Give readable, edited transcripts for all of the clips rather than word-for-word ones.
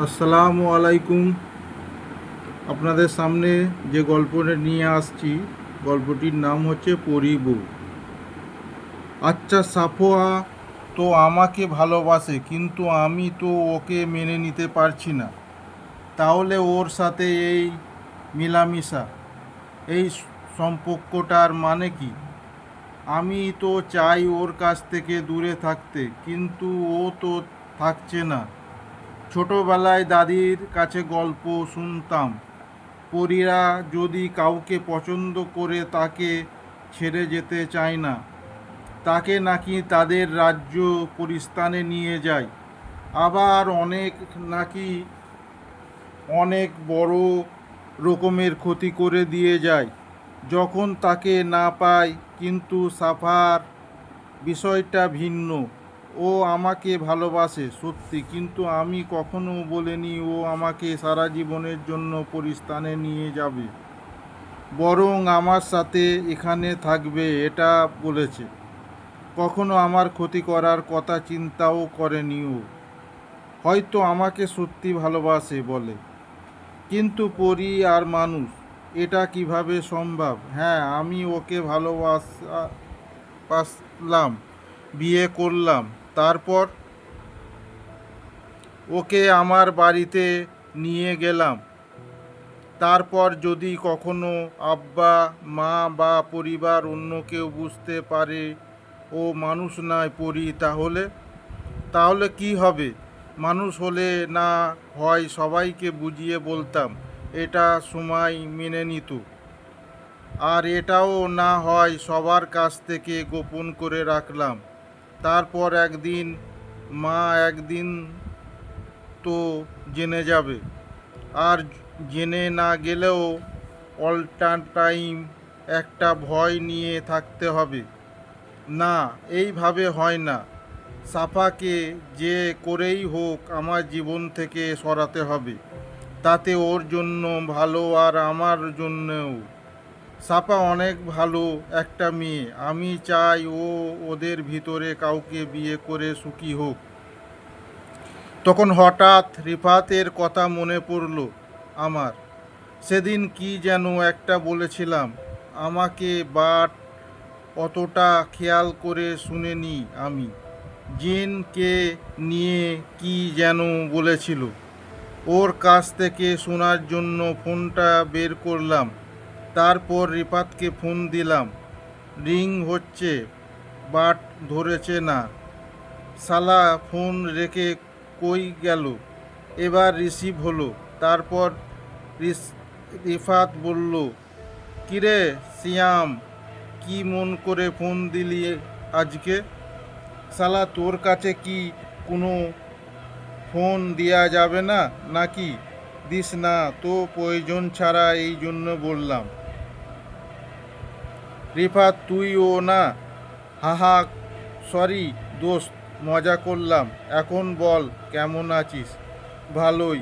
আসসালামু আলাইকুম। আপনাদের সামনে যে গল্পটা নিয়ে আসছি, গল্পটির নাম হচ্ছে পরী বউ। আচ্ছা, সাফোয়া তো আমাকে ভালোবাসে, কিন্তু আমি তো ওকে মেনে নিতে পারছি না। তাহলে ওর সাথে এই মেলামেশা, এই সম্পর্কটার মানে কি? আমি তো চাই ওর কাছ থেকে দূরে থাকতে, কিন্তু ও তো থাকছে না। ছোটবেলায় দাদির কাছে গল্প শুনতাম, পরীরা যদি কাউকে পছন্দ করে তাকে ছেড়ে যেতে চায় না, তাকে নাকি তাদের রাজ্য পরিস্থানে নিয়ে যায়। আবার অনেক নাকি অনেক বড় রকমের ক্ষতি করে দিয়ে যায় যখন তাকে না পায়। কিন্তু সাফার বিষয়টা ভিন্ন। ও আমাকে ভালোবাসে সত্যি, কিন্তু আমি কখনো বলিনি ও আমাকে সারা জীবনের জন্য পরিস্থানে নিয়ে যাবে, বরং আমার সাথে এখানে থাকবে এটা বলেছে। কখনো আমার ক্ষতি করার কথা চিন্তাও করেনি ও। হয়তো আমাকে সত্যি ভালোবাসে বলে, কিন্তু পরি আর মানুষ, এটা কিভাবে সম্ভব? হ্যাঁ, আমি ওকে ভালোবাসলাম, বিয়ে করলাম, তারপর ওকে আমার বাড়িতে নিয়ে গেলাম। তারপর যদি কখনো আব্বা, মা বা পরিবার অন্য কেউ বুঝতে পারে ও মানুষ নয় পরী, তাহলে তাহলে কি হবে? মানুষ হলে না হয় সবাইকে বুঝিয়ে বলতাম, এটা সময় মেনে নিত। আর এটাও না হয় সবার কাছ থেকে গোপন করে রাখলাম। তারপর একদিন, মা একদিন তো জেনে যাবে। আর জেনে না গেলেও টাইম একটা ভয় নিয়ে থাকতে হবে। না, এইভাবে হয় না। সাফাকে যে করেই হোক আমার জীবন থেকে সরাতে হবে, তাতে ওর জন্য ভালো আর আমার জন্যও। সাফা অনেক ভালো একটা মেয়ে, আমি চাই ও ওদের ভিতরে কাউকে বিয়ে করে সুখী হোক। তখন হঠাৎ রিফাতের কথা মনে পড়ল আমার। সেদিন কি যেন একটা বলেছিলাম আমাকে, বাট অতটা খেয়াল করে শুনিনি আমি। জিনকে নিয়ে কি যেন বলেছিল। ওর কাছ থেকে শোনার জন্য ফোনটা বের করলাম। তারপর রিফাতকে ফোন দিলাম। রিং হচ্ছে, বাট ধরেছে না। শালা ফোন রেখে কই গেল? এবার রিসিভ হলো। তারপর রিফাত বলল, কিরে সিয়াম, কি মন করে ফোন দিলি আজকে? শালা তোর কাছে কি কোনো ফোন দেয়া যাবে না নাকি? দিস না তো প্রয়োজন ছাড়া, এই জন্য বললাম। রিফাত, তুইও না? হাহা, সরি দোস্ত, মজা করলাম। এখন বল, কেমন আছিস? ভালোই।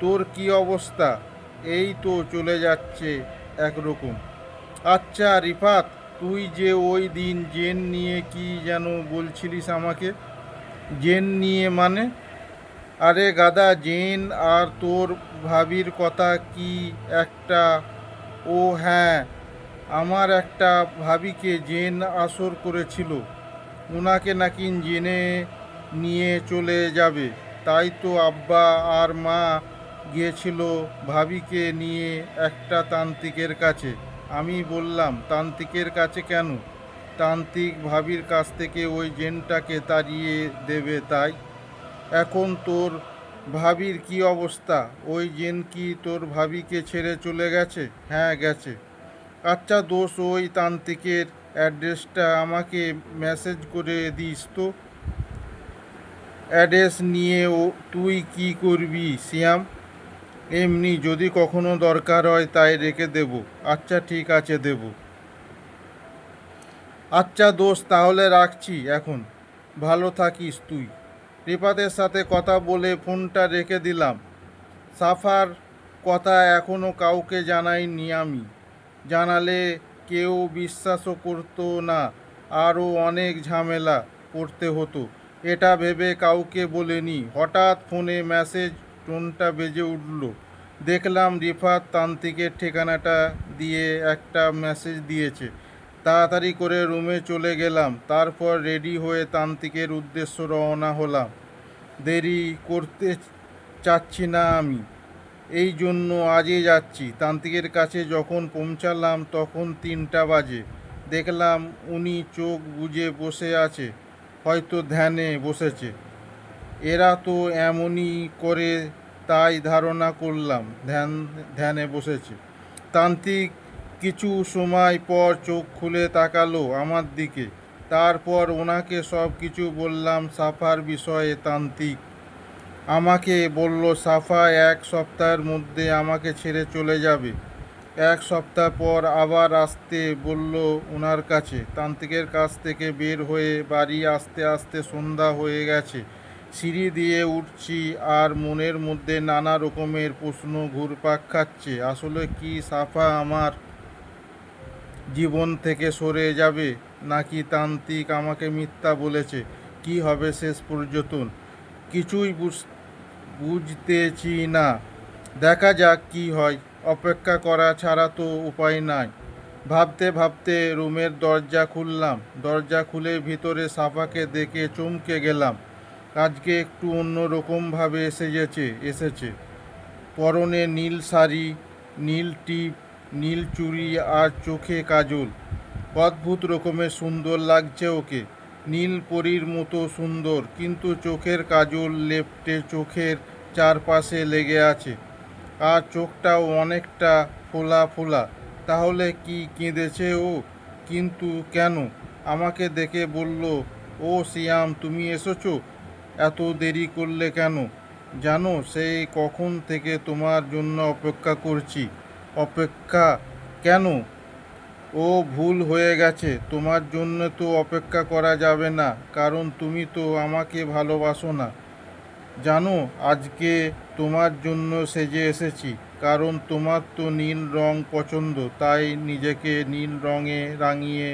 তোর কি অবস্থা? এই তো চলে যাচ্ছে একরকম। আচ্ছা রিফাত, তুই যে ওই দিন জেন নিয়ে কি যেন বলছিলিস আমাকে? জেন নিয়ে মানে? আরে গাদা, জেন আর তোর ভাবির কথা কি একটা? ও হ্যাঁ, আমার একটা ভাবিকে জেন আসর করেছিল। ওনাকে নাকি জেনে নিয়ে চলে যাবে। তাই তো আব্বা আর মা গিয়েছিল ভাবিকে নিয়ে একটা তান্ত্রিকের কাছে। আমি বললাম, তান্ত্রিকের কাছে কেন? তান্ত্রিক ভাবির কাছ থেকে ওই জেনটাকে তাড়িয়ে দেবে তাই। এখন তোর ভাবির কি অবস্থা? ওই জেন কি তোর ভাবিকে ছেড়ে চলে গেছে? হ্যাঁ, গেছে। আচ্ছা দোষ, ওই তান্ত্রিকের অ্যাড্রেসটা আমাকে মেসেজ করে দিস তো। অ্যাড্রেস নিয়ে তুই কি করবি সিয়াম? এমনি, যদি কখনো দরকার হয় তাই রেখে দেব। আচ্ছা ঠিক আছে, দেব। আচ্ছা দোস্ত, তাহলে রাখছি এখন। ভালো থাকিস তুই। রিফাতের সাথে কথা বলে ফোনটা রেখে দিলাম। সাফার কথা এখনও কাউকে জানাইনি আমি। জানালে কেউ বিশ্বাসও করতো না, আরও অনেক ঝামেলা করতে হতো। এটা ভেবে কাউকে বলিনি। হঠাৎ ফোনে মেসেজ টোনটা বেজে উঠল। দেখলাম রিফাত তান্ত্রিকের ঠিকানাটা দিয়ে একটা মেসেজ দিয়েছে। তাড়াতাড়ি করে রুমে চলে গেলাম। তারপর রেডি হয়ে তান্ত্রিকের উদ্দেশ্য রওনা হলাম। দেরি করতে চাচ্ছি না আমি, এই জন্য আজই যাচ্ছি। তান্ত্রিকের কাছে যখন পৌঁছালাম তখন 3টা বাজে। দেখলাম উনি চোখ বুজে বসে আছে, হয়তো ধ্যানে বসেছে। এরা তো এমনই করে, তাই ধারণা করলাম ধ্যানে বসেছে। তান্ত্রিক কিছু সময় পর চোখ খুলে তাকালো আমার দিকে। তারপর ওনাকে সব কিছু বললাম সাফার বিষয়ে। তান্ত্রিক আমাকে বলল সাফা 1 সপ্তাহের মধ্যে আমাকে ছেড়ে চলে যাবে। 1 সপ্তাহ পর আবার আসতে বলল ওনার কাছে। তান্ত্রিকের কাছ থেকে বের হয়ে বাড়ি আসতে আসতে সন্ধ্যা হয়ে গেছে। সিঁড়ি দিয়ে উঠছি আর মনের মধ্যে নানা রকমের প্রশ্ন ঘুরপাক খাচ্ছে। আসলে কি সাফা আমার জীবন থেকে সরে যাবে, নাকি তান্ত্রিক আমাকে মিথ্যা বলেছে? কি হবে শেষ পর্যন্ত কিছুই বুঝতেছি না। দেখা যাক কি হয়, অপেক্ষা করা ছাড়া তো উপায় নাই। ভাবতে ভাবতে রুমের দরজা খুললাম। দরজা খুলে ভিতরে সাফাকে দেখে চমকে গেলাম। আজকে একটু অন্য রকমভাবে এসেছে। পরনে নীল শাড়ি, নীল টিপ, নীল চুড়ি আর চোখে কাজল। অদ্ভুত রকমের সুন্দর লাগছে ওকে। নীল পরীর মতো সুন্দর, কিন্তু চোখের কাজল লেপ্টে চোখের চারপাশে লেগে আছে। আর চোখটাও অনেকটা ফোলা ফোলা। তাহলে কি কেঁদেছে ও? কিন্তু কেন? আমাকে দেখে বলল, ও সিয়াম, তুমি এসেছো? এত দেরি করলে কেন? জানো সেই কখন থেকে তোমার জন্য অপেক্ষা করছি। অপেক্ষা কেন? ও ভুল হয়ে গেছে। তোমার জন্য তো অপেক্ষা করা যাবে না, কারণ তুমি তো আমাকে ভালোবাসো না। জানো আজকে তোমার জন্য সেজে এসেছি, কারণ তোমার তো নীল রং পছন্দ, তাই নিজেকে নীল রঙে রাঙিয়ে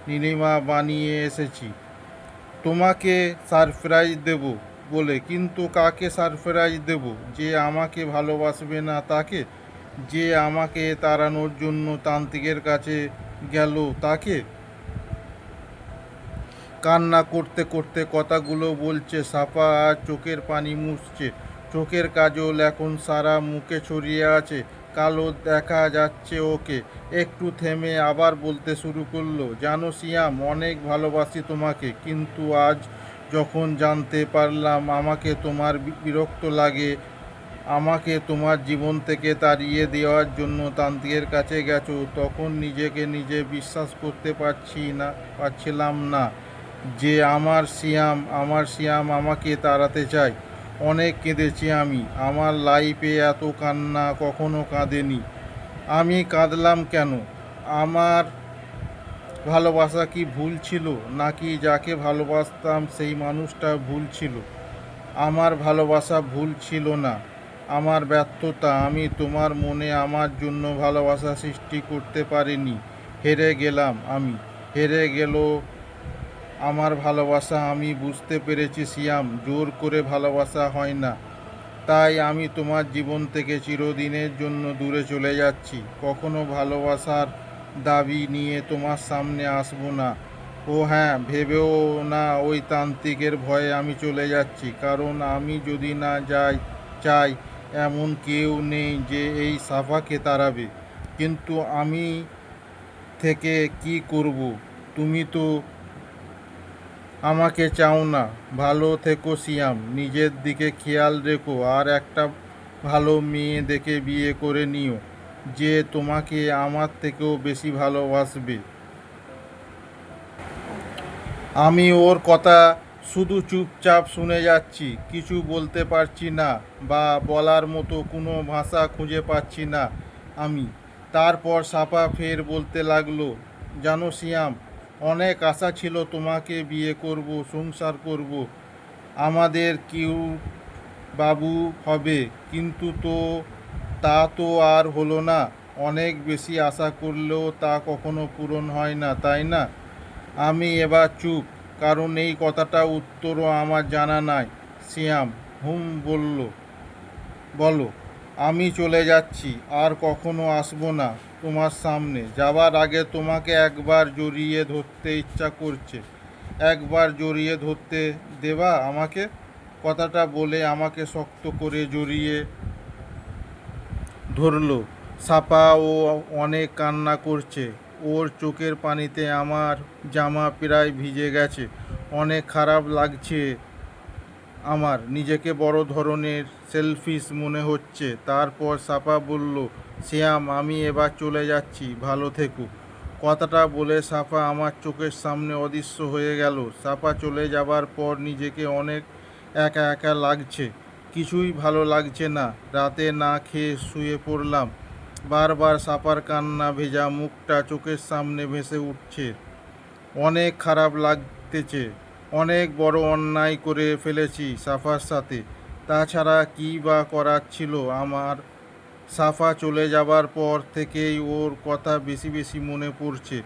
নীলিমা বানিয়ে এসেছি তোমাকে সারপ্রাইজ দেব বলে। কিন্তু কাকে সারপ্রাইজ দেব? যে আমাকে ভালোবাসবে না তাকে? যে আমাকে তাড়ানোর জন্য তান্ত্রিকের কাছে গেল তাকে? কান্না করতে করতে কথাগুলো বলছে সাফা আর চোখের পানি মুছছে। চোখের কাজল এখন সারা মুখে ছড়িয়ে আছে, কালো দেখা যাচ্ছে ওকে। একটু থেমে আবার বলতে শুরু করলো, জানো সিয়াম, অনেক ভালোবাসি তোমাকে, কিন্তু আজ যখন জানতে পারলাম আমাকে তোমার বিরক্ত লাগে, আমাকে তোমার জীবন থেকে তাড়িয়ে দেওয়ার জন্য তান্ত্রিকের কাছে গেছো, তখন নিজেকে নিজে বিশ্বাস করতে পারছিলাম না যে আমার সিয়াম আমাকে তাড়াতে চায়। অনেক কেঁদেছি আমি। আমার লাইফে এত কান্না কখনো কাঁদেনি। আমি কাঁদলাম কেন? আমার ভালোবাসা কি ভুল ছিল, নাকি যাকে ভালোবাসতাম সেই মানুষটা ভুল ছিল? আমার ভালোবাসা ভুল ছিল না, আমার ব্যর্থতা। আমি তোমার মনে আমার জন্য ভালোবাসা সৃষ্টি করতে পারিনি। হেরে গেলাম আমি। হেরে গেল আমার ভালোবাসা। আমি বুঝতে পেরেছি সিয়াম, জোর করে ভালোবাসা হয় না। তাই আমি তোমার জীবন থেকে চিরদিনের জন্য দূরে চলে যাচ্ছি। কখনো ভালোবাসার দাবি নিয়ে তোমার সামনে আসবো না। ও হ্যাঁ, ভেবেও না ওই তান্ত্রিকের ভয়ে আমি চলে যাচ্ছি, কারণ আমি যদি না চাই এমন কেউ নেই যে এই সাফাকে তাড়াবে। কিন্তু আমি থেকে কি করব? তুমি তো আমাকে চাও না। ভালো থেকো সিয়াম, নিজের দিকে খেয়াল রেখো, আর একটা ভালো মেয়ে দেখে বিয়ে করে নিও, যে তোমাকে আমার থেকেও বেশি ভালোবাসবে। আমি ওর কথা শুধু চুপচাপ শুনে যাচ্ছি, কিছু বলতে পারছি না, বা বলার মতো কোনো ভাষা খুঁজে পাচ্ছি না আমি। তারপর সাফা ফের বলতে লাগলো, জানো সিয়াম, অনেক আশা ছিল তোমাকে বিয়ে করব, সংসার করব, আমাদের কিউ বাবু হবে, কিন্তু তা তো আর হলো না। অনেক বেশি আশা করলেও তা কখনো পূরণ হয় না, তাই না? আমি এবার চুপ, কারণ এই কথাটা উত্তরও আমার জানা নাই। সিয়াম বলল, বলো, আমি চলে যাচ্ছি, আর কখনো আসবো না তোমার সামনে। যাবার আগে তোমাকে একবার জড়িয়ে ধরতে ইচ্ছা করছে। একবার জড়িয়ে ধরতে দেবা আমাকে? কথাটা বলে আমাকে শক্ত করে জড়িয়ে ধরলো। সাপা ও অনেক কান্না করছে। ওর চোখের পানিতে আমার জামা প্রায় ভিজে গেছে। অনেক খারাপ লাগছে আমার, নিজেকে বড় ধরনের সেলফিশ মনে হচ্ছে। তারপর সাপা বলল, শ্যাম, আমি এবার চলে যাচ্ছি, ভালো থেকো। কথাটা বলে সাপা আমার চোখের সামনে অদৃশ্য হয়ে গেল। সাপা চলে যাবার পর নিজেকে অনেক একা একা লাগছে। কিছুই ভালো লাগছে না। রাতে না খেয়ে শুয়ে পড়লাম। বারবার সাপার কান্না ভেজা মুখটা চোখের সামনে ভেসে উঠছে। অনেক খারাপ লাগতেছে। অনেক বড় অন্যায় করে ফেলেছি সাফার সাথে। তাছাড়া কী বা করার ছিল আমার? সাফা চলে যাবার পর থেকেই ওর কথা বেশি বেশি মনে পড়ছে।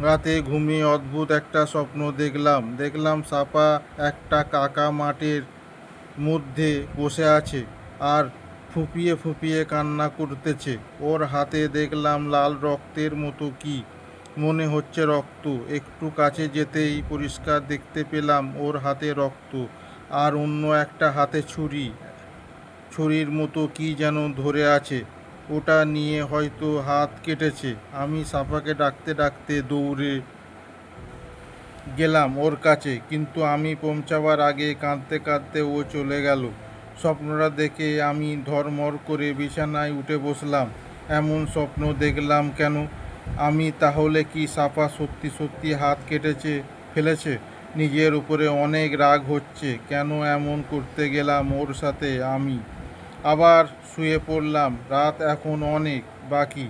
রাতে ঘুমিয়ে অদ্ভুত একটা স্বপ্ন দেখলাম সাফা একটা কাকা মাঠের মধ্যে বসে আছে আর ফুঁপিয়ে ফুঁপিয়ে কান্না করতেছে। ওর হাতে দেখলাম লাল রক্তের মতো কি, মনে হচ্ছে রক্ত। একটু কাছে যেতেই পরিষ্কার দেখতে পেলাম ওর হাতে রক্ত, আর অন্য একটা হাতে ছুরির মতো কি যেন ধরে আছে। ওটা নিয়ে হয়তো হাত কেটেছে। আমি সাফাকে ডাকতে ডাকতে দৌড়ে গেলাম ওর কাছে, কিন্তু আমি পৌঁছাবার আগে কাঁদতে কাঁদতে ও চলে গেল। স্বপ্নটা দেখে আমি ধড়মড় করে বিছানায় উঠে বসলাম। এমন স্বপ্ন দেখলাম কেন? আমি তাহলে কি সাফা সত্যি সত্যি হাত কেটেছে ফেলেছে? নিজের উপরে অনেক রাগ হচ্ছে। কেন এমন করতে গেলাম ওর সাথে আমি? আবার শুয়ে পড়লাম। রাত এখন অনেক বাকি।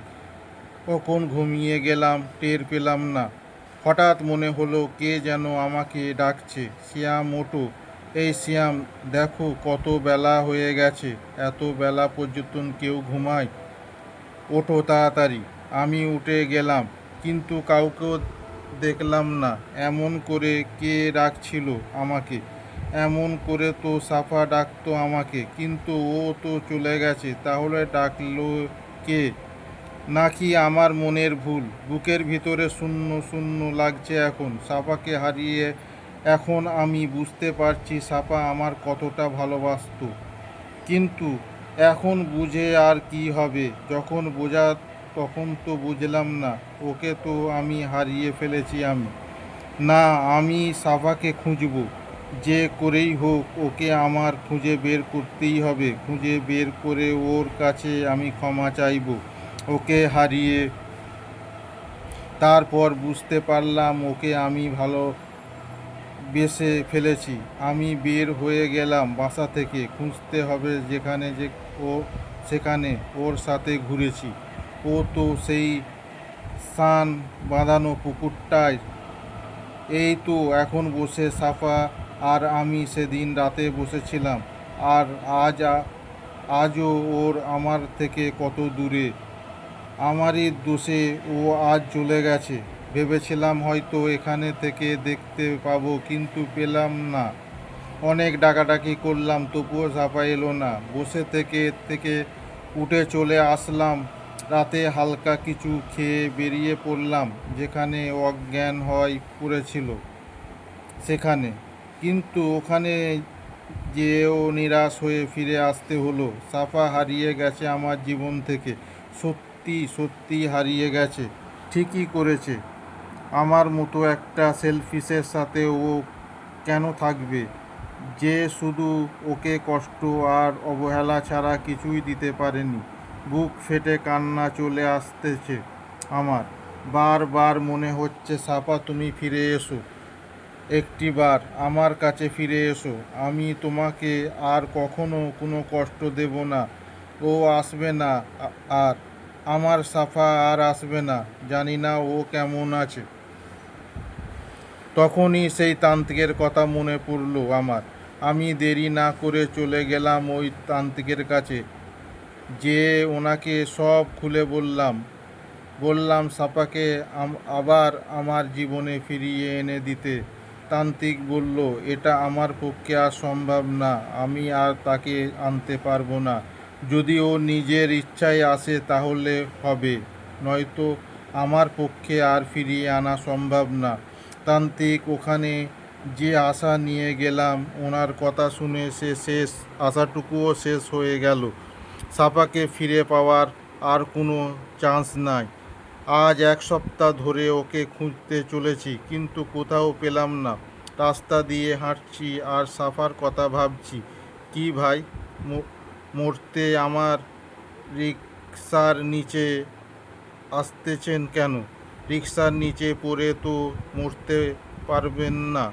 কখন ঘুমিয়ে গেলাম টের পেলাম না। হঠাৎ মনে হলো কে যেন আমাকে ডাকছে, শ্যাম, ওঠো। এই শ্যাম, দেখো কত বেলা হয়ে গেছে। এত বেলা পর্যন্ত কেউ ঘুমায়? ওঠো তাড়াতাড়ি। আমি উঠে গেলাম, কিন্তু কাউকেও দেখলাম না। এমন করে কে ডাকছিল আমাকে? এমন করে তো সাফা ডাকতো আমাকে, কিন্তু ও তো চলে গেছে। তাহলে ডাকলো কে? নাকি আমার মনের ভুল? বুকের ভিতরে শূন্য শূন্য লাগছে এখন। সাফাকে হারিয়ে এখন আমি বুঝতে পারছি সাফা আমার কতটা ভালোবাসতো। কিন্তু এখন বুঝে আর কি হবে? যখন বোঝা তখন তো বুঝলাম না। ওকে তো আমি হারিয়ে ফেলেছি আমি। না, আমি সাফাকে খুঁজব। যে করেই হোক ওকে আমার খুঁজে বের করতেই হবে। খুঁজে বের করে ওর কাছে আমি ক্ষমা চাইব ওকে হারিয়ে। তারপর বুঝতে পারলাম ওকে আমি ভালোবেসে ফেলেছি। আমি বের হয়ে গেলাম বাসা থেকে। খুঁজতে হবে যেখানে ও সেখানে ওর সাথে ঘুরেছি। ও তো সেই সান বাঁধানো পুকুরটায়। এই তো এখন বসে সাফা আর আমি সেদিন রাতে বসেছিলাম। আর আজও ওর আমার থেকে কত দূরে। আমারই দোষে ও আজ চলে গেছে। ভেবেছিলাম হয়তো এখানে থেকে দেখতে পাবো, কিন্তু পেলাম না। অনেক ডাকাডাকি করলাম, তবুও সাফা এলো না। বসে থেকে থেকে উঠে চলে আসলাম। রাতে হালকা কিছু খেয়ে বেরিয়ে পড়লাম যেখানে অজ্ঞান হয়ে পড়েছিল সেখানে। কিন্তু ওখানে যেও নিরাশ হয়ে ফিরে আসতে হলো। সাফা হারিয়ে গেছে আমার জীবন থেকে। সত্যি সত্যি হারিয়ে গেছে। ঠিকই করেছে। আমার মতো একটা সেলফিশের সাথে ও কেন থাকবে, যে শুধু ওকে কষ্ট আর অবহেলা ছাড়া কিছুই দিতে পারেনি। বুক ফেটে কান্না চলে আসতেছে আমার। বারবার মনে হচ্ছে সাফা, তুমি ফিরে এসো। একটিবার আমার কাছে ফিরে এসো। আমি তোমাকে আর কখনো কোনো কষ্ট দেব না। ও আসবে না আর। আমার সাফা আর আসবে না। জানি না ও কেমন আছে। তখনই সেই তান্ত্রিকের কথা মনে পড়ল আমার। আমি দেরি না করে চলে গেলাম ওই তান্ত্রিকের কাছে। যে ওনাকে সব খুলে বললাম সাপাকে আবার আমার জীবনে ফিরিয়ে এনে দিতে। তান্ত্রিক বলল, এটা আমার পক্ষে আর সম্ভব না। আমি আর তাকে আনতে পারবো না। যদি ও নিজের ইচ্ছায় আসে তাহলে হবে, নয়তো আমার পক্ষে আর ফিরিয়ে আনা সম্ভব না। তান্ত্রিক ওখানে যে আশা নিয়ে গেলাম, ওনার কথা শুনে সে শেষ আশাটুকুও শেষ হয়ে গেল। সাপাকে ফিরে পাওয়ার আর কোনো চান্স নাই। আজ 1 সপ্তাহ ধরে ওকে খুঁজতে চলেছি, কিন্তু কোথাও পেলাম না। রাস্তা দিয়ে হাঁটছি আর সাফার কথা ভাবছি। কি ভাই, মরতে আমার রিকশার নিচে আসতেছেন কেন? রিকশার নিচে পড়ে তো মরতে পারবেন না,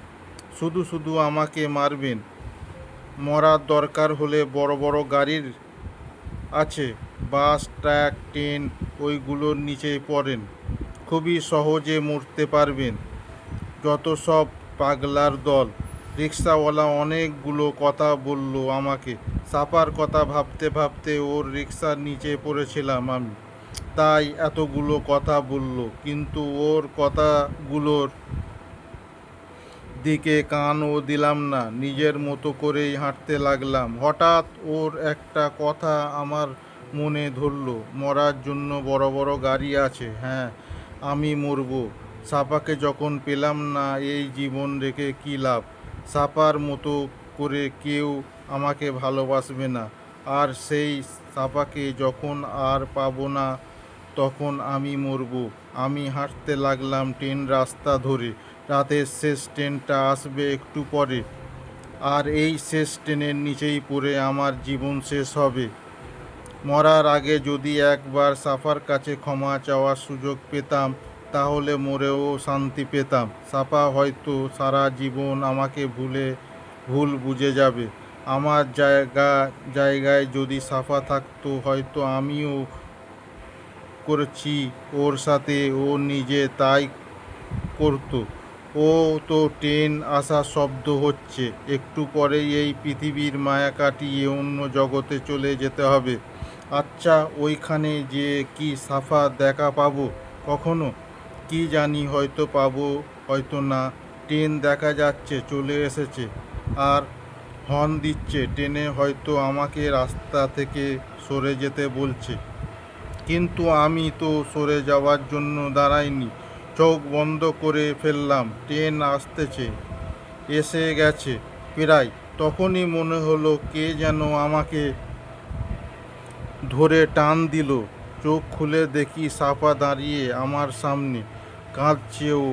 শুধু শুধু আমাকে মারবেন। মরার দরকার হলে বড় বড় গাড়ির আছে, বাস, ট্রাক, ট্রেন, ওইগুলোর নিচে পড়েন, খুবই সহজে মরতে পারবেন। যত সব পাগলার দল। রিকশাওয়ালা অনেকগুলো কথা বলল আমাকে। সাপার কথা ভাবতে ভাবতে ওর রিকশার নিচে পড়েছিলাম আমি, তাই এতগুলো কথা বলল। কিন্তু ওর কথাগুলোর দিকে কানও দিলাম না, নিজের মতো করেই হাঁটতে লাগলাম। হঠাৎ ওর একটা কথা আমার মনে ধরল, মরার জন্য বড় বড় গাড়ি আছে। হ্যাঁ, আমি মরব। সাপাকে যখন পেলাম না, এই জীবন রেখে কী লাভ? সাপার মতো করে কেউ আমাকে ভালোবাসবে না, আর সেই সাপাকে যখন আর পাবো না, তখন আমি মরব। আমি হাঁটতে লাগলাম ট্রেন রাস্তা ধরে। রাতের শেষ ট্রেনটা আসবে একটু পরে, আর এই শেষ ট্রেনের নিচেই পড়ে আমার জীবন শেষ হবে। মরার আগে যদি একবার সাফার কাছে ক্ষমা চাওয়ার সুযোগ পেতাম, তাহলে মরেও শান্তি পেতাম। সাফা হয়তো সারা জীবন আমাকে ভুল বুঝে যাবে। আমার জায়গায় যদি সাফা থাকতো, হয়তো আমিও করেছি ওর সাথে, ও নিজে তাই করতো। ও তো ট্রেন আসার শব্দ হচ্ছে, একটু পরেই এই পৃথিবীর মায়া কাটিয়ে অন্য জগতে চলে যেতে হবে। আচ্ছা, ওইখানে যে কি সাফা দেখা পাবো কখনো? কি জানি, হয়তো পাবো, হয়তো না। ট্রেন দেখা যাচ্ছে চলে এসেছে, আর হর্ন দিচ্ছে। ট্রেনে হয়তো আমাকে রাস্তা থেকে সরে যেতে বলছে, কিন্তু আমি তো সরে যাওয়ার জন্য দাঁড়াইনি। চোখ বন্ধ করে ফেললাম। ট্রেন আসতেছে, এসে গেছে প্রায়। তখনই মনে হলো কে যেন আমাকে ধরে টান দিল। চোখ খুলে দেখি সাপা দাঁড়িয়ে আমার সামনে, কাঁদছে ও।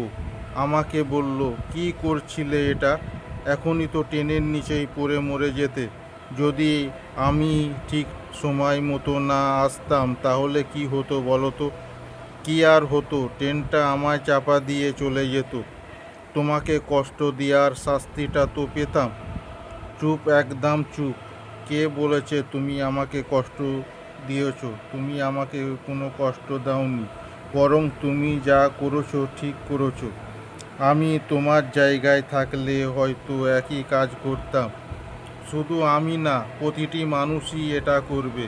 আমাকে বলল, কি করছিলে এটা? এখনই তো ট্রেনের নিচেই পড়ে মরে যেতে। যদি আমি ঠিক সময় মতো না আসতাম, তাহলে কি হতো বলো তো? কি আর হতো? ট্রেনটা আমায় চাপা দিয়ে চলে যেত। তোমাকে কষ্ট দেওয়ার শাস্তিটা তো পেতাম। চুপ, একদম চুপ। কে বলেছে তুমি আমাকে কষ্ট দিয়েছো? তুমি আমাকে কোনো কষ্ট দাওনি, বরং তুমি যা করেছো ঠিক করেছো। আমি তোমার জায়গায় থাকলে হয়তো একই কাজ করতাম। শুধু আমি না, প্রতিটি মানুষই এটা করবে।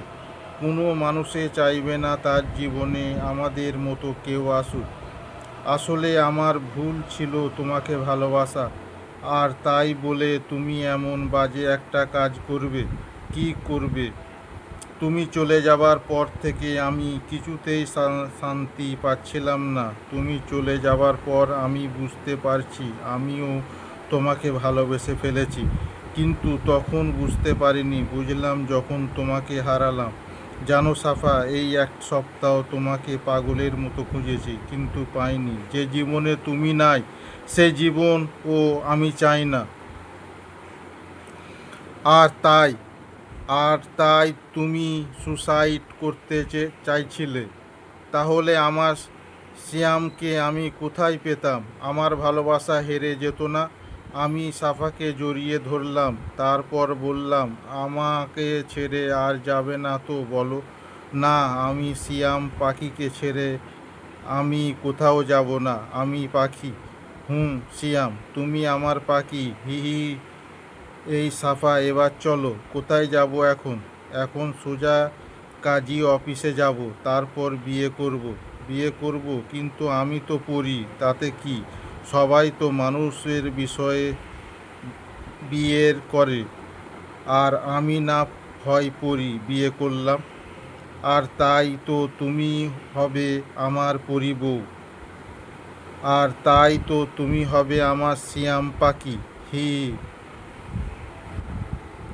কোনো মানুষে চাইবে না তার জীবনে আমাদের মতো কেউ আসুক। আসলে আমার ভুল ছিল তোমাকে ভালোবাসা, আর তাই বলে তুমি এমন বাজে একটা কাজ করবে? কি করবে? তুমি চলে যাবার পর থেকে আমি কিছুতেই শান্তি পাচ্ছিলাম না। তুমি চলে যাবার পর আমি বুঝতে পারছি আমিও তোমাকে ভালোবেসে ফেলেছি, কিন্তু তখন বুঝতে পারিনি। বুঝলাম যখন তোমাকে হারালাম। জানো সাফা, এই 1 সপ্তাহ তোমাকে পাগলের মতো খুঁজেছি, কিন্তু পাইনি। যে জীবনে তুমি নাই, সে জীবন ও আমি চাই না। আর তাই আর তাই তুমি সুসাইড করতে চাইছিলে। তাহলে আমার শ্যামকে আমি কোথায় পেতাম? আমার ভালোবাসা হেরে যেত না? আমি সাফাকে জড়িয়ে ধরলাম, তারপর বললাম, আমাকে ছেড়ে আর যাবে না তো বলো? না, আমি শ্যাম পাখিকে ছেড়ে আমি কোথাও যাব না। আমি পাখি। শ্যাম, তুমি আমার পাখি। হি হি। এই সাফা, এবার চলো। কোথায় যাব এখন? এখন সোজা কাজী অফিসে যাব, তারপর বিয়ে করব। কিন্তু আমি তো পড়ি, তাতে কি? সবাই তো মানুষের বিষয়ে বিয়ের করে, আর আমি না হয় পরি বিয়ে করলাম, আর তাই তো তুমি হবে আমার পরি বউ, আর তাই তো তুমি হবে আমার সিয়াম পাখি। হি।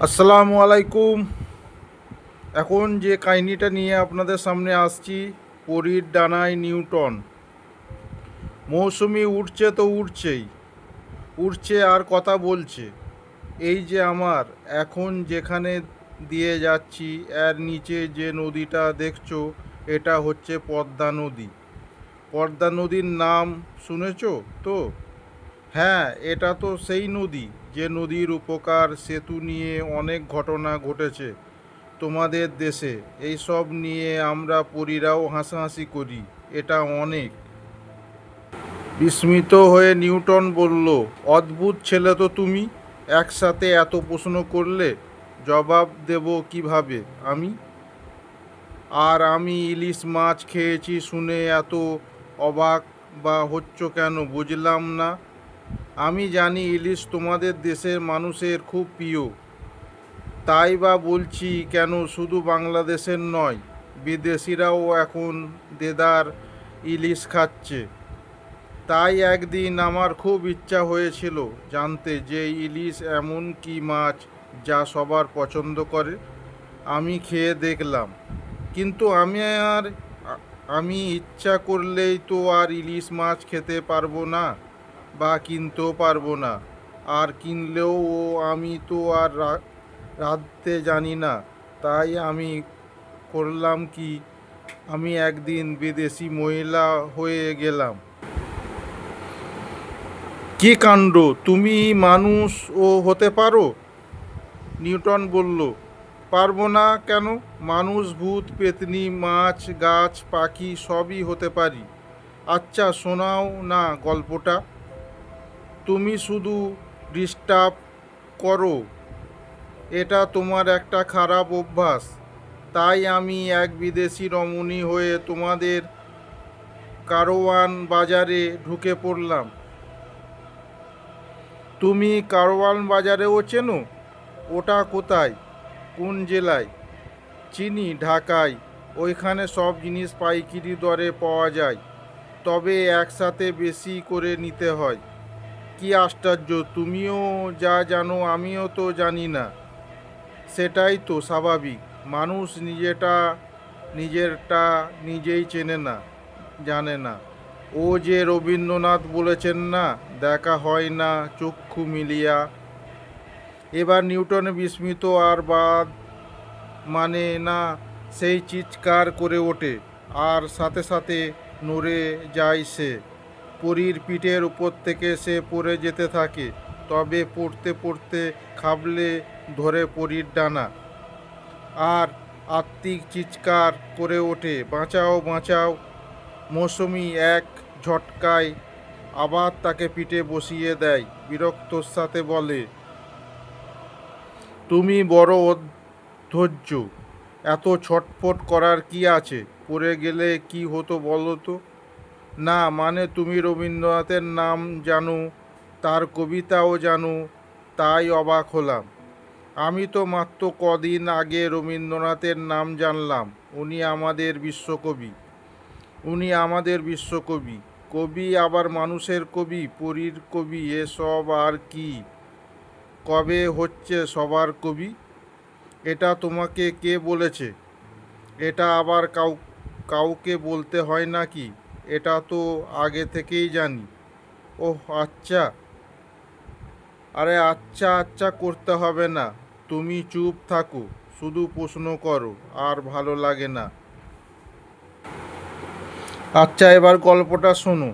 আসসালামু আলাইকুম। এখন যে কাহিনিটা নিয়ে আপনাদের সামনে আসছি, পরীর ডানায় নিউটন। মৌসুমি উঠছে তো উঠছেই, উঠছে আর কথা বলছে। এই যে আমার এখন যেখানে দিয়ে যাচ্ছি, এর নিচে যে নদীটা দেখছো, এটা হচ্ছে পদ্মা নদী। পদ্মা নদীর নাম শুনেছো তো? হ্যাঁ, এটা তো সেই নদী যে নদীর উপকার সেতু নিয়ে অনেক ঘটনা ঘটেছে তোমাদের দেশে। এই সব নিয়ে আমরা পরীরাও হাসাহাসি করি। এটা অনেক। বিস্মিত হয়ে নিউটন বলল, অদ্ভুত ছেলে তো তুমি, একসাথে এত প্রশ্ন করলে জবাব দেব কিভাবে আমি? আর আমি ইলিশ মাছ খেয়েছি শুনে এত অবাক বা হচ্ছ কেন বুঝলাম না। আমি জানি ইলিশ তোমাদের দেশের মানুষের খুব প্রিয়, তাই বা বলছি কেন। শুধু বাংলাদেশের নয়, বিদেশিরাও এখন দেদার ইলিশ খাচ্ছে। তাই একদিন আমার খুব ইচ্ছা হয়েছিল জানতে যে ইলিশ এমন কি মাছ যা সবার পছন্দ করে। আমি খেয়ে দেখলাম, কিন্তু আমি ইচ্ছা করলেই তো আর ইলিশ মাছ খেতে পারবো না, বা কিনতেও পারবো না। আর কিনলেও আমি তো আর রাঁধতে জানি না। তাই আমি করলাম কি, আমি একদিন বিদেশি মহিলা হয়ে গেলাম। কি কাণ্ড! তুমি মানুষও হতে পারো? নিউটন বলল, পারবো না কেন? মানুষ, ভূত, পেতনি, মাছ, গাছ, পাখি সবই হতে পারি। আচ্ছা শোনাও না গল্পটা। তুমি শুধু ডিস্টার্ব করো, এটা তোমার একটা খারাপ অভ্যাস। তাই আমি এক বিদেশি রমণী হয়ে তোমাদের কারওয়ান বাজারে ঢুকে পড়লাম। তুমি কারওয়ান বাজারেও চেনো? ওটা কোথায়, কোন জেলায়? চিনি, ঢাকায়। ওইখানে সব জিনিস পাইকারি দরে পাওয়া যায়, তবে একসাথে বেশি করে নিতে হয়। কি আশ্চর্য, তুমিও যা জানো আমিও তো জানি না। সেটাই তো স্বাভাবিক। মানুষ নিজেরটা নিজেই চেনে না, জানে না। ও যে রবীন্দ্রনাথ বলেছেন না, দেখা হয় না চক্ষু মিলিয়া। এবার নিউটন বিস্মিত আর বাদ মানে না সেই চিৎকার করে ওঠে, আর সাথে সাথে নড়ে যায় সে। পরীর পিঠের উপর থেকে সে পড়ে যেতে থাকে, তবে পড়তে পড়তে খাবলে ধরে পরীর ডানা, আর আত্মিক চিৎকার করে ওঠে, বাঁচাও বাঁচাও। মৌসুমি এক ঝটকায় আবার তাকে পিঠে বসিয়ে দেয়, বিরক্তর সাথে বলে, তুমি বড় অধৈর্য। এত ছটফট করার কি আছে? পড়ে গেলে কি হতো বলো তো? না মানে তুমি রবীন্দ্রনাথের নাম জানো, তার কবিতাও জানো, তাই অবাক হলাম। আমি তো মাত্র কদিন আগে রবীন্দ্রনাথের নাম জানলাম। উনি আমাদের বিশ্বকবি। উনি আমাদের বিশ্বকবি। কবি আবার মানুষের কবি, পরীর কবি, এসব আর কি? কবে হচ্ছে সবার কবি? এটা তোমাকে কে বলেছে? এটা আবার কাউকে বলতে হয় নাকি? এটা তো আগে থেকেই জানি। ওহ আচ্ছা। আরে আচ্ছা আচ্ছা করতে হবে না, তুমি চুপ থাকো, শুধু প্রশ্ন করো, আর ভালো লাগে না। আচ্ছা এবার গল্পটা শোনো।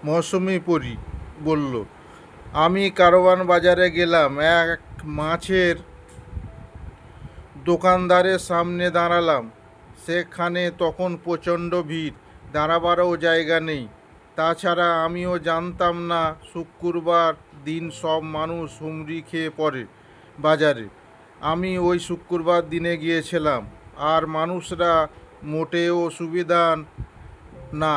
মৌসুমি পরী বলল, আমি কারওয়ান বাজারে গেলাম, এক মাছের দোকানদারের সামনে দাঁড়ালাম। সেখানে তখন প্রচণ্ড ভিড়, দাঁড়াবারও জায়গা নেই। তাছাড়া আমিও জানতাম না শুক্রবার দিন সব মানুষ হুমড়ি খেয়ে পড়ে বাজারে। আমি ওই শুক্রবার দিনে গিয়েছিলাম, আর মানুষরা মোটেও সুবিধা না।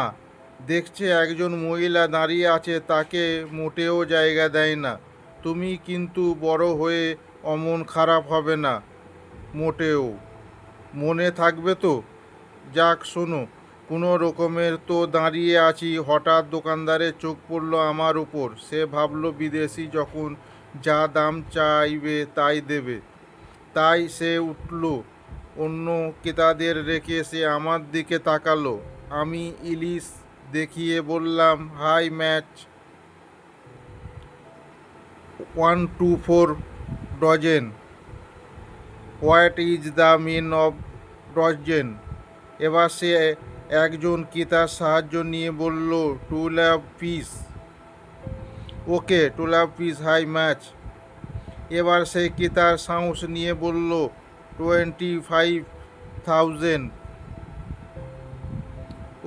দেখছে একজন মহিলা দাঁড়িয়ে আছে, তাকে মোটেও জায়গা দেয় না। তুমি কিন্তু বড় হয়ে অমন খারাপ হবে না মোটেও। মনে থাকবে তো? যাক শোনো, কোনো রকমের তো দাঁড়িয়ে আছি, হঠাৎ দোকানদারের চোখ পড়ল আমার উপর। সে ভাবলো বিদেশি যখন যা দাম চাইবে তাই দেবে, তাই সে উঠল। অন্য ক্রেতাদের রেখে সে আমার দিকে তাকালো। আমি ইলিশ দেখিয়ে বললাম, how much, 124 dozen. What is the mean of dozen? এবার সে একজন ক্রেতার সাহায্য নিয়ে বলল, 12 piece. Okay, 12 piece how much. এবার সেই ক্রেতার সাহস নিয়ে বলল, 25,000।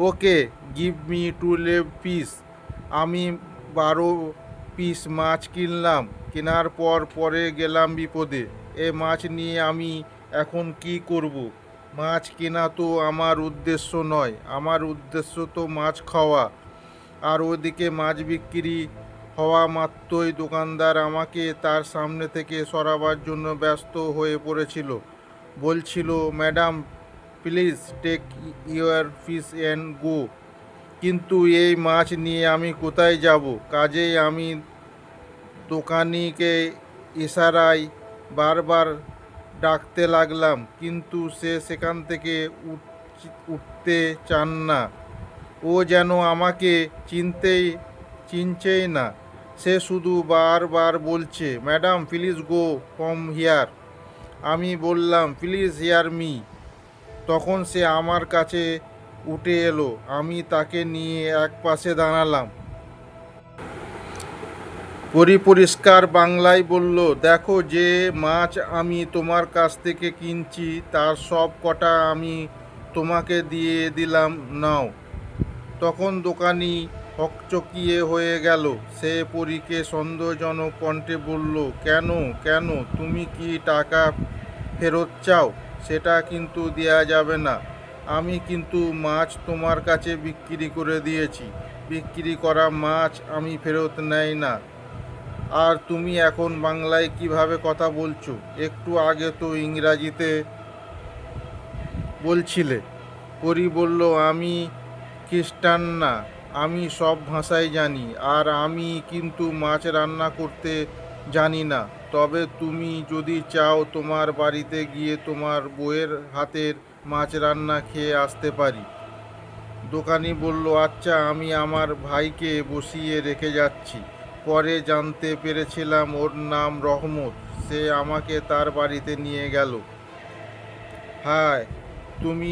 Okay, give me 12 piece. আমি 12 পিস মাছ কিনলাম। কেনার পর পরে গেলাম বিপদে। এ মাছ নিয়ে আমি এখন কি করব? মাছ কেনা তো আমার উদ্দেশ্য নয়, আমার উদ্দেশ্য তো মাছ খাওয়া। আর ওদিকে মাছ বিক্রি হওয়া মাত্রই দোকানদার আমাকে তার সামনে থেকে সরাবার জন্য ব্যস্ত হয়ে পড়েছিল। বলছিল, madam please take your fish and go. কিন্তু এই মাছ নিয়ে আমি কোথায় যাব? কাজেই আমি দোকানিকে ইশারায় বারবার ডাকতে লাগলাম, কিন্তু সে সেখান থেকে উঠতে চান না। ও যেন আমাকে চিনছেই না। সে শুধু বারবার বলছে, madam please go from here. আমি বললাম, প্লিজ হিয়ার মি। তখন সে আমার কাছে উঠে এলো। আমি তাকে নিয়ে এক পাশে দাঁড়ালাম। পরিষ্কার বাংলায় বলল, দেখো, যে মাছ আমি তোমার কাছ থেকে কিনছি তার সব কটা আমি তোমাকে দিয়ে দিলাম, নাও। তখন দোকানি হকচকিয়ে হয়ে গেল। সে পরীকে সন্দেহজনক কণ্ঠে বলল, কেন কেন, তুমি কি টাকা ফেরত চাও? সেটা কিন্তু দেয়া যাবে না। আমি কিন্তু মাছ তোমার কাছে বিক্রি করে দিয়েছি। বিক্রি করা মাছ আমি ফেরত নেই না। আর তুমি এখন বাংলায় কিভাবে কথা বলছো? একটু আগে তো ইংরাজিতে বলছিলে। পরি বলল, আমি খ্রিস্টান না, আমি সব ভাষাই জানি। আর আমি কিন্তু মাছ রান্না করতে জানি না। তবে তুমি যদি চাও তোমার বাড়িতে গিয়ে তোমার বউয়ের হাতের মাছ রান্না খেয়ে আসতে পারি। দোকানি বলল, আচ্ছা, আমি আমার ভাইকে বসিয়ে রেখে যাচ্ছি। পরে জানতে পেরেছিলাম ওর নাম রহমত। সে আমাকে তার বাড়িতে নিয়ে গেল। হ্যাঁ, তুমি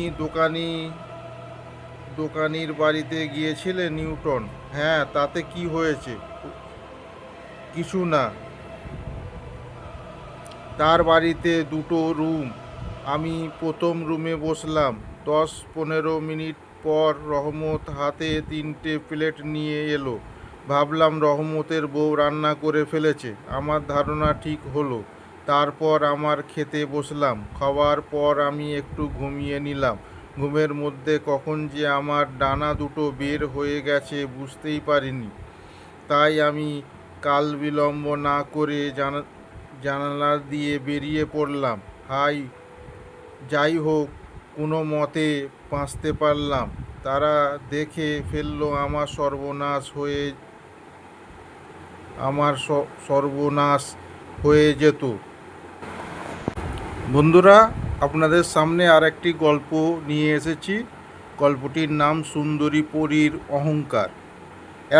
দোকানির বাড়িতে গিয়েছিলে নিউটন? হ্যাঁ, তাতে কি হয়েছে? কিছু না। তার বাড়িতে দুটো রুম। আমি প্রথম রুমে বসলাম। 10-15 মিনিট পর রহমত হাতে 3টে প্লেট নিয়ে এলো। ভাবলাম রহমতের বউ রান্না করে ফেলেছে। আমার ধারণা ঠিক হলো। তারপর আমার খেতে বসলাম। খাওয়ার পর আমি একটু ঘুমিয়ে নিলাম। ঘুমের মধ্যে কখন যে আমার ডানা দুটো বের হয়ে গেছে বুঝতেই পারিনি। তাই আমি কাল বিলম্ব না করে জানালা দিয়ে বেরিয়ে পড়লাম। যাই হোক, কোনো মতে বাঁচতে পারলাম। তারা দেখে ফেললো আমার সর্বনাশ হয়ে যেত। বন্ধুরা, আপনাদের সামনে আর একটি গল্প নিয়ে এসেছি। গল্পটির নাম সুন্দরী পরীর অহংকার।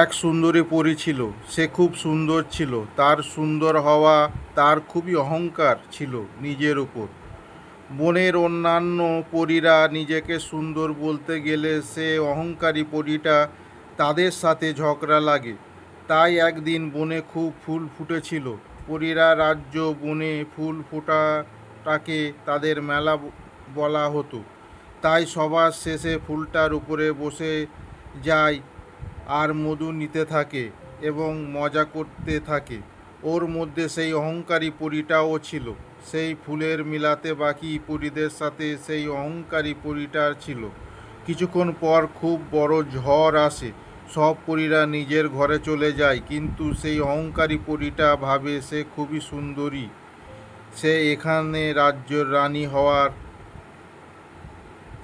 এক সুন্দরী পরী ছিল। সে খুব সুন্দর ছিল। তার সুন্দর হওয়া, তার খুবই অহংকার ছিল নিজের উপর। বনের অন্যান্য পরীরা নিজেকে সুন্দর বলতে গেলে সে অহংকারী পরীটা তাদের সাথে ঝগড়া লাগে। তাই একদিন বনে খুব ফুল ফুটেছিল। পরীরা রাজ্য বনে ফুল ফোটাটাকে তাদের মেলা বলা হতো। তাই সবার শেষে ফুলটার উপরে বসে যায় আর মধু নিতে থাকে এবং মজা করতে থাকে। ওর মধ্যে সেই অহংকারী পরীটাও ছিল। সেই ফুলের মিলাতে বাকি পরীদের সাথে সেই অহংকারী পরীটার ছিল। কিছুক্ষণ পর খুব বড় ঝড় আসে। সব পরীরা নিজের ঘরে চলে যায়, কিন্তু সেই অহংকারী পরীটা ভাবে সে খুবই সুন্দরী। সে এখানে রাজ্যের রানী হওয়ার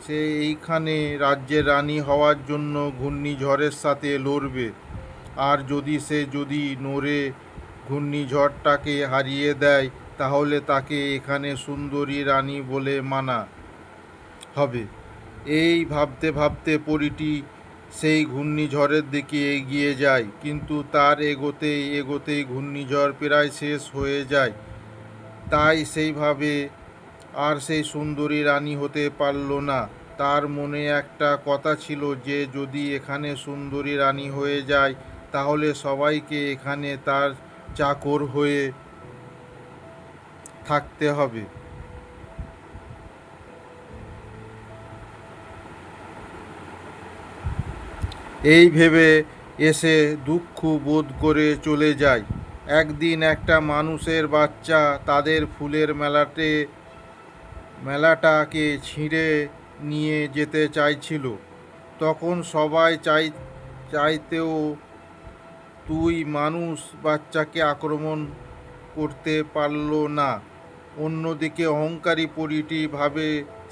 সে এইখানে রাজ্যের রানী হওয়ার জন্য ঘূর্ণিঝড়ের সাথে লড়বে। আর যদি নড়ে ঘূর্ণিঝড়টাকে হারিয়ে দেয়, তাহলে তাকে এখানে সুন্দরী রানী বলে মানা হবে। এই ভাবতে ভাবতে পরীটি সেই ঘূর্ণিঝড়ের দিকে এগিয়ে যায়, কিন্তু তার এগোতেই এগোতেই ঘূর্ণিঝড় প্রায় শেষ হয়ে যায়। তাই সেইভাবে আর সেই সুন্দরী রানী হতে পারল না। তার মনে একটা কথা ছিল যে যদি এখানে সুন্দরী রানী হয়ে যায়, তাহলে সবাইকে এখানে তার চাকর হয়ে থাকতে হবে। এই ভেবে এসে দুঃখ বোধ করে চলে যায়। একদিন একটা মানুষের বাচ্চা তাদের ফুলের মেলাটাকে ছিঁড়ে নিয়ে যেতে চাইছিল। তখন সবাই চাইতেও তুই মানুষ বাচ্চাকে আক্রমণ করতে পারল না। অন্যদিকে অহংকারী পরীটি ভাবে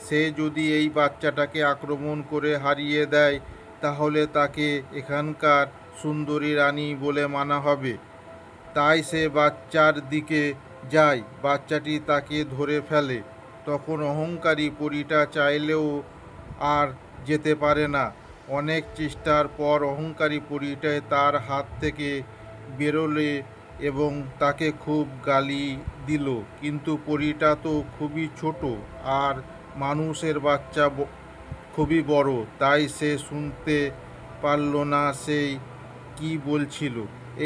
সে যদি এই বাচ্চাটাকে আক্রমণ করে হারিয়ে দেয়, তাহলে তাকে এখানকার সুন্দরী রানী বলে মানা হবে। তাই সে বাচ্চার দিকে যায়, বাচ্চাটি তাকে ধরে ফেলে। তখন অহংকারী পরীটা চাইলেও আর যেতে পারে না। অনেক চেষ্টার পর অহংকারী পরীটা তার হাত থেকে বেরোলে এবং তাকে খুব গালি দিল। কিন্তু পরীটা তো খুবই ছোট, আর মানুষের বাচ্চা খুবই বড়, তাই সে শুনতে পারল না সেই কি বলছিল।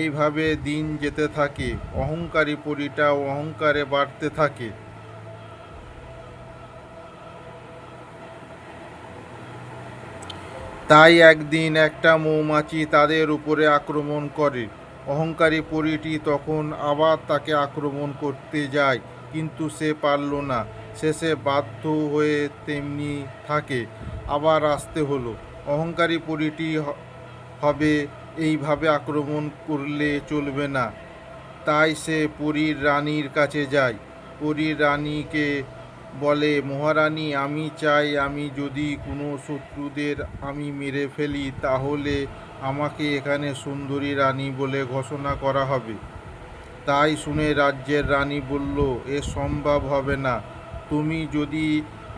এইভাবে দিন যেতে থাকে, অহংকারী পরীটা অহংকারে বাড়তে থাকে। তাই একদিন একটা মৌমাছি তাদের উপরে আক্রমণ করে। অহংকারী পরীটি তখন আবার তাকে আক্রমণ করতে যায়, কিন্তু সে পারল না। শেষে বাধ্য হয়ে তেমনি থাকে আবার আসতে হলো। অহংকারী পরীটি হবে এইভাবে আক্রমণ করলে চলবে না। তাই সে পরীর রানীর কাছে যায়। পরীর রানীকে বলে, মহারানী, আমি চাই আমি যদি কোনো শত্রুদের আমি মেরে ফেলি, তাহলে আমাকে এখানে সুন্দরী রানী বলে ঘোষণা করা হবে। তাই শুনে রাজ্যের রানী বলল, এ সম্ভব হবে না। তুমি যদি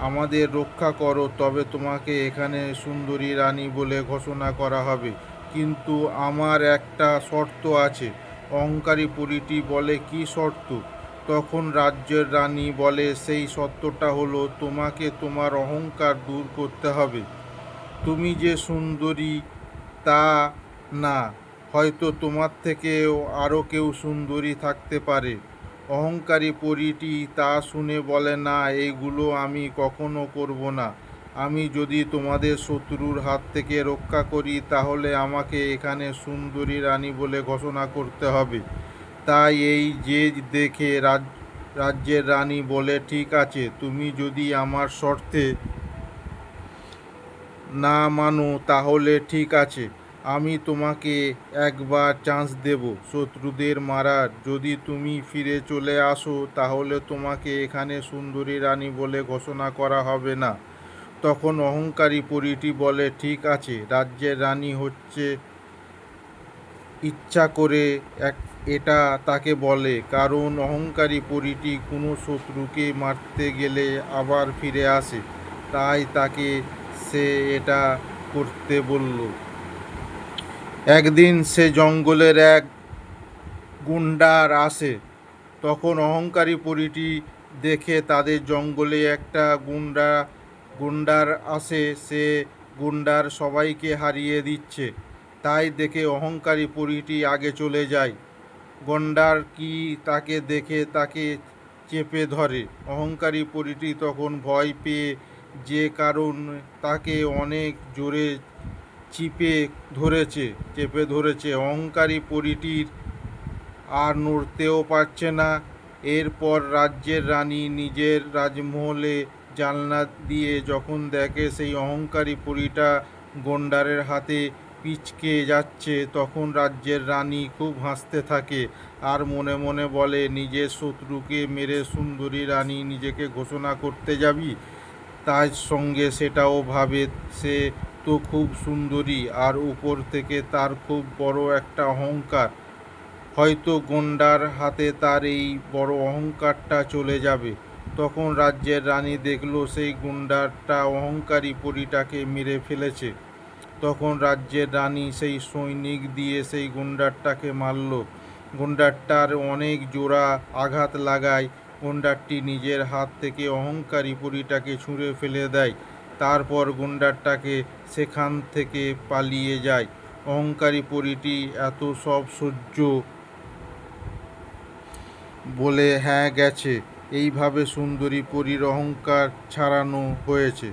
আমাদের রক্ষা করো, তবে তোমাকে এখানে সুন্দরী রানী বলে ঘোষণা করা হবে। কিন্তু আমার একটা শর্ত আছে। অহংকারী পরীটি বলে, কি শর্ত? তখন রাজ্যের রানী বলে, সেই শর্তটা হলো তোমাকে তোমার অহংকার দূর করতে হবে। তুমি যে সুন্দরী তা না, হয়তো তোমার থেকেও আরও কেউ সুন্দরী থাকতে পারে। অহংকারী পরীটি তা শুনে বলে, না, এইগুলো আমি কখনো করব না। আমি যদি তোমাদের শত্রুর হাত থেকে রক্ষা করি, তাহলে আমাকে এখানে সুন্দরী রানী বলে ঘোষণা করতে হবে। তাই এই জেদ দেখে রাজ্যের রানী বলে, ঠিক আছে, তুমি যদি আমার শর্তে না মানো, তাহলে ঠিক আছে, আমি তোমাকে একবার চান্স দেব শত্রুদের মারার। যদি তুমি ফিরে চলে আসো, তাহলে তোমাকে এখানে সুন্দরী রানী বলে ঘোষণা করা হবে না। তখন অহংকারী পরীটি বলে, ঠিক আছে। রাজ্যের রানী ইচ্ছা করে এটা তাকে বলে, কারণ অহংকারী পরীটি কোনো শত্রুকে মারতে গেলে আবার ফিরে আসে। তাই তাকে সে এটা করতে বলল। একদিন সে জঙ্গলের এক গুন্ডার আসে। তখন অহংকারী পরীটি দেখে তাদের জঙ্গলে একটা গুন্ডার আসে, সে গুন্ডার সবাইকে হারিয়ে দিচ্ছে। তাই দেখে অহংকারী পরীটি আগে চলে যায়। গন্ডার কি তাকে দেখে তাকে চেপে ধরে। অহংকারী পরীটি তখন ভয় পেয়ে যে কারণ তাকে অনেক জোরে চেপে ধরেছে। অহংকারী পরীটির আর নড়তেও পারছে না। এরপর রাজ্যের রানী নিজের রাজমহলে জানলা দিয়ে যখন দেখে সেই অহংকারী পরীটা গন্ডারের হাতে পিচকে যাচ্ছে, তখন রাজ্যের রানী খুব হাসতে থাকে আর মনে মনে বলে, নিজের শত্রুকে মেরে সুন্দরী রানী নিজেকে ঘোষণা করতে যাবি? তার সঙ্গে সেটাও ভাবে, সে তো খুব সুন্দরী, আর উপর থেকে তার খুব বড় একটা অহংকার। হয়তো গন্ডার হাতে তার এই বড় অহংকারটা চলে যাবে। তখন রাজ্যের রানী দেখলো সেই গুন্ডারটা অহংকারী পরীটাকে মেরে ফেলেছে। তখন রাজ্যের রানী সেই সৈনিক দিয়ে সেই গুন্ডারটাকে মারল। গুন্ডারটার অনেক জোড়া আঘাত লাগায় গুন্ডারটি নিজের হাত থেকে অহংকারী পরীটাকে ছুঁড়ে ফেলে দেয়। তারপর গুন্ডারটাকে সেখান থেকে পালিয়ে যায়। অহংকারী পরীটি এত সব সহ্য বলে হ্যাঁ গেছে। এইভাবে সুন্দরী পরীর অহংকার ছাড়ানো হয়েছে।